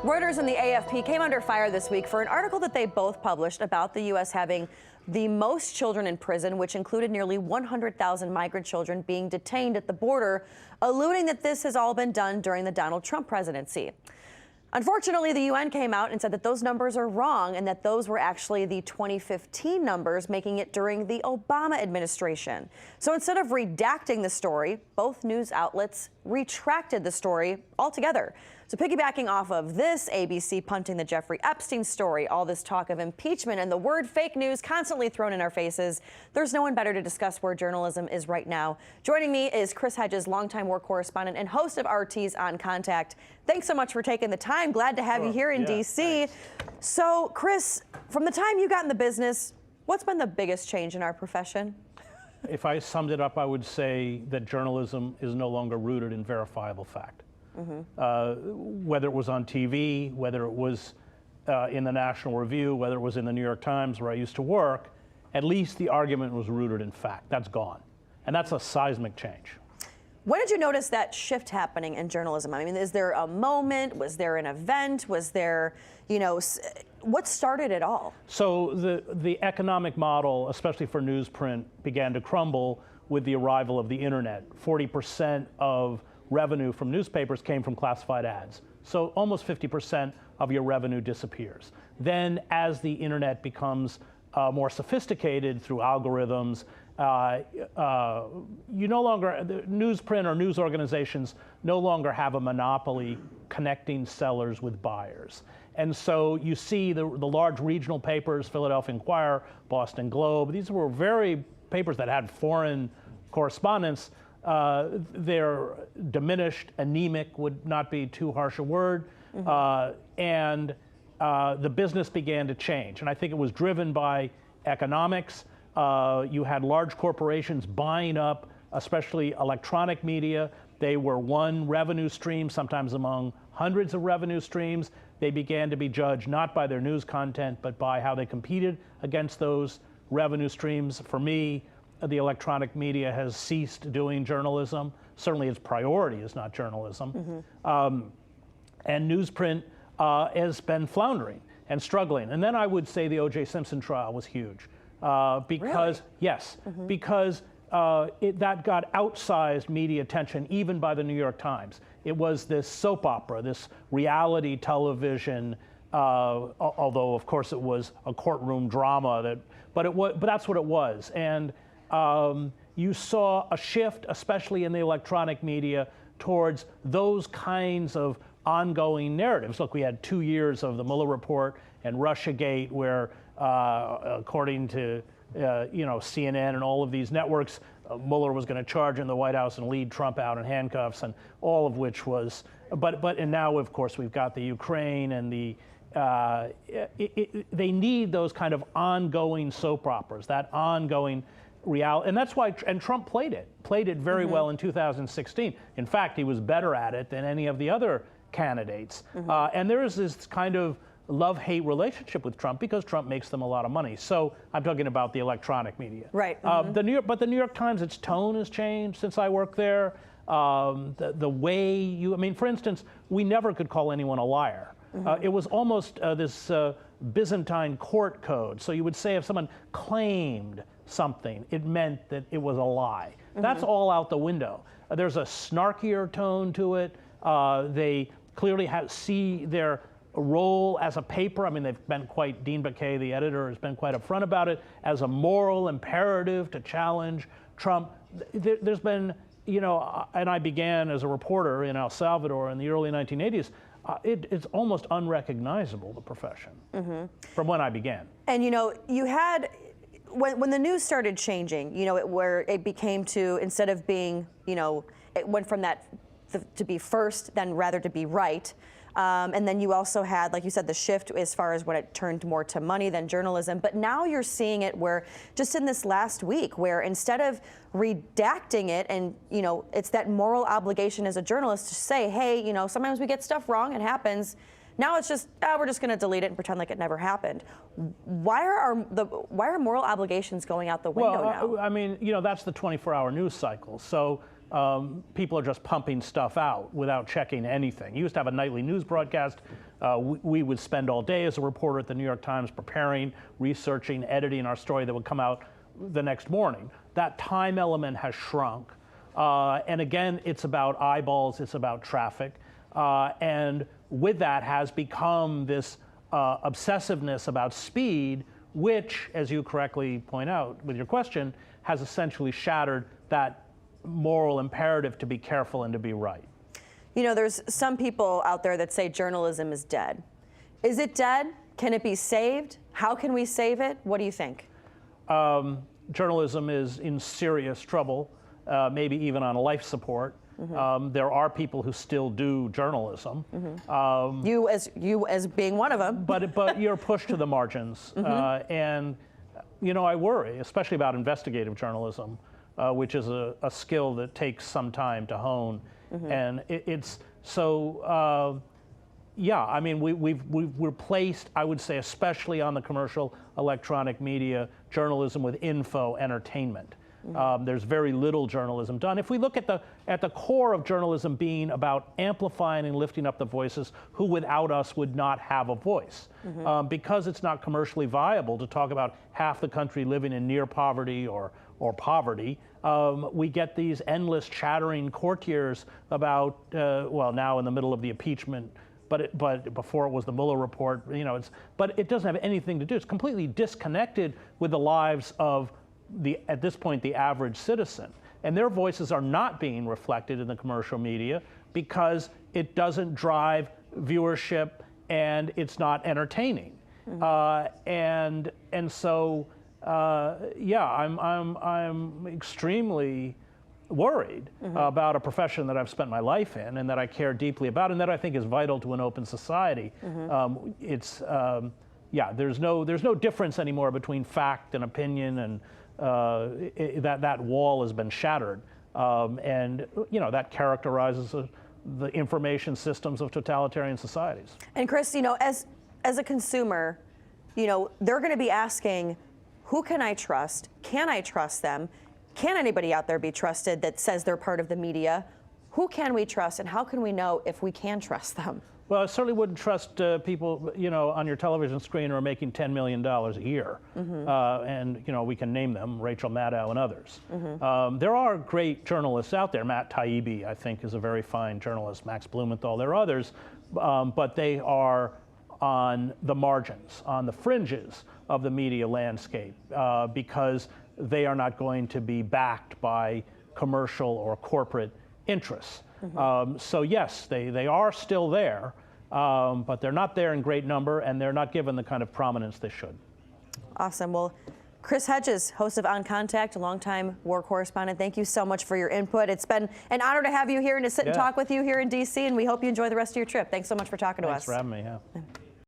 Reuters and the AFP came under fire this week for an article that they both published about the U.S. having the most children in prison, which included nearly 100,000 migrant children being detained at the border, alluding that this has all been done during the Donald Trump presidency. Unfortunately, the UN came out and said that those numbers are wrong and that those were actually the 2015 numbers, making it during the Obama administration. So instead of redacting the story, both news outlets retracted the story altogether. So piggybacking off of this, ABC punting the Jeffrey Epstein story, all this talk of impeachment and the word fake news constantly thrown in our faces, there's no one better to discuss where journalism is right now. Joining me is Chris Hedges, longtime war correspondent and host of RT's On Contact. Thanks so much for taking the time. Glad to have you here in D.C. Thanks. So, Chris, from the time you got in the business, what's been the biggest change in our profession? If I summed it up, I would say that journalism is no longer rooted in verifiable fact. Whether it was on TV, whether it was in the National Review, whether it was in the New York Times where I used to work, at least the argument was rooted in fact. That's gone. And that's a seismic change. When did you notice that shift happening in journalism? I mean, is there a moment? Was there an event? Was there, what started it all? So the economic model, especially for newsprint, began to crumble with the arrival of the internet. 40% of revenue from newspapers came from classified ads. So almost 50% of your revenue disappears. Then as the internet becomes more sophisticated through algorithms, you no longer, newsprint or news organizations no longer have a monopoly connecting sellers with buyers. And so you see the large regional papers, Philadelphia Inquirer, Boston Globe, these were very papers that had foreign correspondents. They're diminished, anemic would not be too harsh a word, and the business began to change. And I think it was driven by economics. You had large corporations buying up, especially electronic media. They were one revenue stream, sometimes among hundreds of revenue streams. They began to be judged not by their news content, but by how they competed against those revenue streams. For me, the electronic media has ceased doing journalism. Certainly its priority is not journalism. And newsprint has been floundering and struggling. And then I would say the O.J. Simpson trial was huge. Because, really? Yes, because that got outsized media attention even by the New York Times. It was this soap opera, this reality television, although of course it was a courtroom drama, but that's what it was. And you saw a shift, especially in the electronic media, towards those kinds of ongoing narratives. Look, we had 2 years of the Mueller report and Russiagate, where, according to CNN and all of these networks, Mueller was going to charge in the White House and lead Trump out in handcuffs, and all of which was. And now, of course, we've got the Ukraine and the. They need those kind of ongoing soap operas, that ongoing reality, and that's why. And Trump played it very well in 2016. In fact, he was better at it than any of the other candidates. And there is this kind of love-hate relationship with Trump because Trump makes them a lot of money. So I'm talking about the electronic media. Right. But the New York Times, its tone has changed since I worked there. The way I mean, for instance, we never could call anyone a liar. It was almost this Byzantine court code. So you would say if someone claimed something, it meant that it was a lie. That's all out the window. There's a snarkier tone to it. They clearly see their role as a paper. I mean, they've been quite, Dean Baquet, the editor, has been quite upfront about it, as a moral imperative to challenge Trump. There's been, and I began as a reporter in El Salvador in the early 1980s. It's almost unrecognizable, the profession, from when I began. And you had, when the news started changing, where it became to, instead of being, it went from that to be first, then rather to be right. And then you also had, like you said, the shift as far as when it turned more to money than journalism. But now you're seeing it where, just in this last week, where instead of redacting it, and it's that moral obligation as a journalist to say, hey, sometimes we get stuff wrong, it happens. Now it's just, we're just going to delete it and pretend like it never happened. Why are moral obligations going out the window now? I mean, that's the 24-hour news cycle. So people are just pumping stuff out without checking anything. You used to have a nightly news broadcast. We would spend all day as a reporter at the New York Times preparing, researching, editing our story that would come out the next morning. That time element has shrunk. And again, it's about eyeballs, it's about traffic. And with that has become this obsessiveness about speed, which, as you correctly point out with your question, has essentially shattered that moral imperative to be careful and to be right. You know, there's some people out there that say journalism is dead. Is it dead? Can it be saved? How can we save it? What do you think? Journalism is in serious trouble, maybe even on life support. There are people who still do journalism. You as being one of them. But you're pushed to the margins. And, you know, I worry, especially about investigative journalism, which is a skill that takes some time to hone. And it's so, yeah, I mean, we've replaced, I would say, especially on the commercial electronic media, journalism with info entertainment. There's very little journalism done. If we look at the core of journalism being about amplifying and lifting up the voices who without us would not have a voice. Because it's not commercially viable to talk about half the country living in near poverty or poverty, we get these endless chattering courtiers about, well, now in the middle of the impeachment, but before it was the Mueller report, you know, but it doesn't have anything to do. It's completely disconnected with the lives of at this point, the average citizen. And their voices are not being reflected in the commercial media because it doesn't drive viewership and it's not entertaining. And so, yeah, I'm extremely worried about a profession that I've spent my life in and that I care deeply about and that I think is vital to an open society. Yeah, there's no difference anymore between fact and opinion, and that wall has been shattered, and you know that characterizes the information systems of totalitarian societies. And Chris, you know, as a consumer, you know, they're going to be asking, who can I trust? Can I trust them? Can anybody out there be trusted that says they're part of the media? Who can we trust, and how can we know if we can trust them? Well, I certainly wouldn't trust people, you know, on your television screen who are making $10 million a year. And, you know, we can name them, Rachel Maddow and others. There are great journalists out there. Matt Taibbi, I think, is a very fine journalist. Max Blumenthal, there are others. But they are on the margins, on the fringes of the media landscape, because they are not going to be backed by commercial or corporate interests. So yes, they are still there, but they're not there in great number, and they're not given the kind of prominence they should. Awesome. Well, Chris Hedges, host of On Contact, a longtime war correspondent, thank you so much for your input. It's been an honor to have you here and to sit and talk with you here in D.C., and we hope you enjoy the rest of your trip. Thanks so much for talking to us. Thanks for having me. Yeah.